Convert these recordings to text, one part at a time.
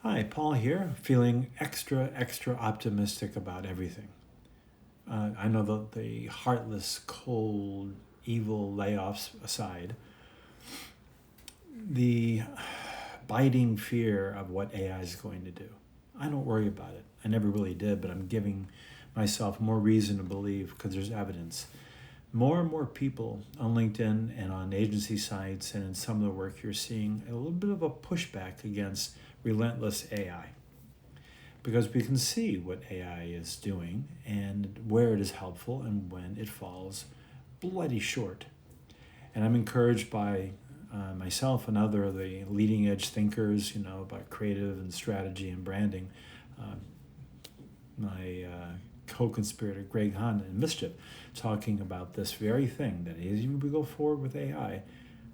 Hi, Paul here, feeling extra optimistic about everything. I know that the heartless, cold, evil layoffs aside, the biting fear of what AI is going to do. I don't worry about it. I never really did, but I'm giving myself more reason to believe because there's evidence. More and more people on LinkedIn and on agency sites and in some of the work you're seeing a little bit of a pushback against relentless AI because we can see what AI is doing and where it is helpful and when it falls bloody short. And I'm encouraged by myself and other of the leading edge thinkers, about creative and strategy and branding. Um, my co-conspirator Greg Hahn and Mischief talking about this very thing that as we go forward with AI,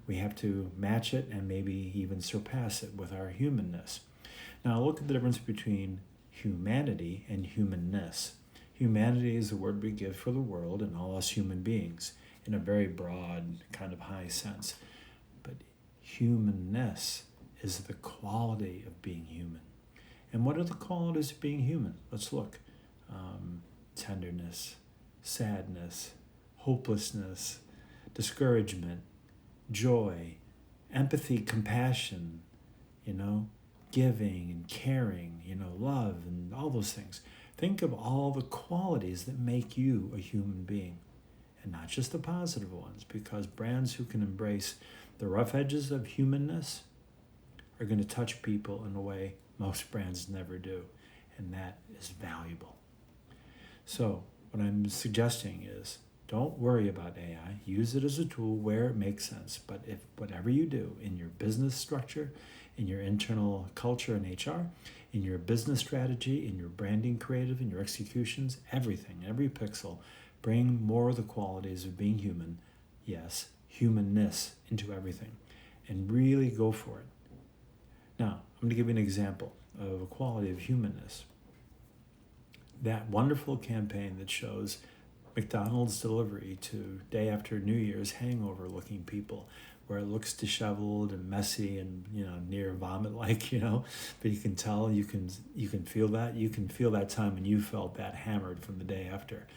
we have to match it and maybe even surpass it with our humanness. Now look at the difference between humanity and humanness. Humanity is the word we give for the world and all us human beings in a very broad, kind of high sense. But humanness is the quality of being human. And what are the qualities of being human? Let's look. Tenderness, sadness, hopelessness, discouragement, joy, empathy, compassion, giving and caring, love and all those things. Think of all the qualities that make you a human being and not just the positive ones, because brands who can embrace the rough edges of humanness are going to touch people in a way most brands never do, and that is valuable. So what I'm suggesting is don't worry about AI. Use it as a tool where it makes sense. But if whatever you do in your business structure, in your internal culture and HR, in your business strategy, in your branding creative, in your executions, everything, every pixel, bring more of the qualities of being human, yes, humanness into everything, and really go for it. Now, I'm going to give you an example of a quality of humanness. That wonderful campaign that shows McDonald's delivery to day after New Year's hangover looking people, where it looks disheveled and messy and near vomit like, but you can tell, you can feel that time when you felt that hammered from the day after.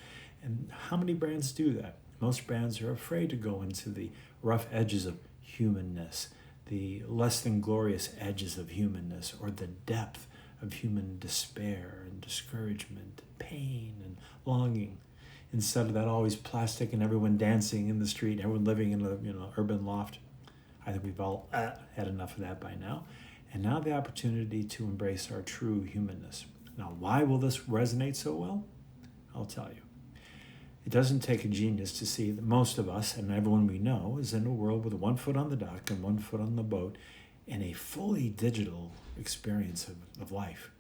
And how many brands do that? Most brands are afraid to go into the rough edges of humanness, the less than glorious edges of humanness, or the depth of human despair and discouragement, and pain and longing. Instead of that always plastic and everyone dancing in the street, everyone living in a urban loft. I think we've all had enough of that by now. And now the opportunity to embrace our true humanness. Now, why will this resonate so well? I'll tell you. It doesn't take a genius to see that most of us and everyone we know is in a world with one foot on the dock and one foot on the boat in a fully digital experience of life.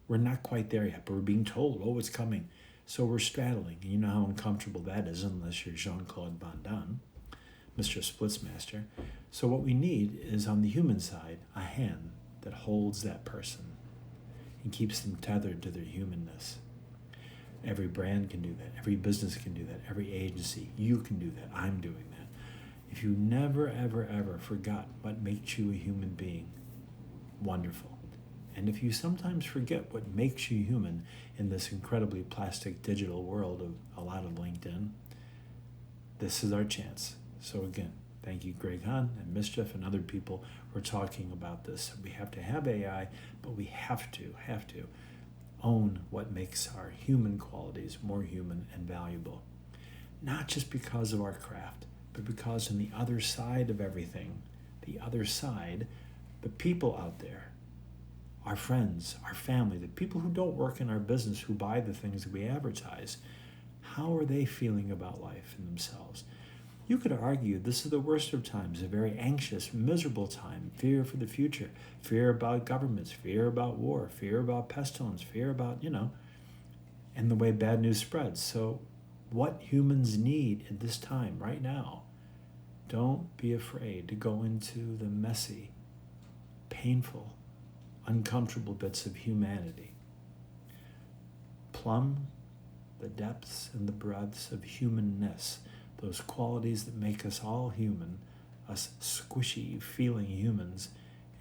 We're not quite there yet, but we're being told, it's coming. So we're straddling. And you know how uncomfortable that is unless you're Jean-Claude Van Damme, Mr. Splitsmaster. So what we need is, on the human side, a hand that holds that person and keeps them tethered to their humanness. Every brand can do that. Every business can do that. Every agency, you can do that. I'm doing that. If you never, ever, ever forgot what makes you a human being, wonderful. And if you sometimes forget what makes you human in this incredibly plastic digital world of a lot of LinkedIn, this is our chance. So again, thank you, Greg Hahn and Mischief and other people who are talking about this. We have to have AI, but we have to own what makes our human qualities more human and valuable. Not just because of our craft, but because on the other side of everything, the people out there, our friends, our family, the people who don't work in our business, who buy the things that we advertise, how are they feeling about life and themselves? You could argue this is the worst of times, a very anxious, miserable time, fear for the future, fear about governments, fear about war, fear about pestilence, fear about, and the way bad news spreads. So what humans need at this time, right now, don't be afraid to go into the messy, painful, uncomfortable bits of humanity. Plumb the depths and the breadths of humanness, those qualities that make us all human, us squishy, feeling humans,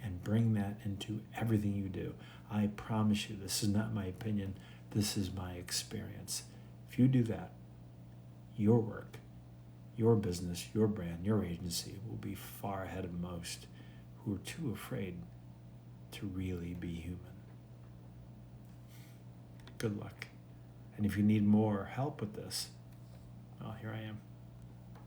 and bring that into everything you do. I promise you, this is not my opinion. This is my experience. If you do that, your work, your business, your brand, your agency will be far ahead of most who are too afraid to really be human. Good luck. And if you need more help with this, well, here I am.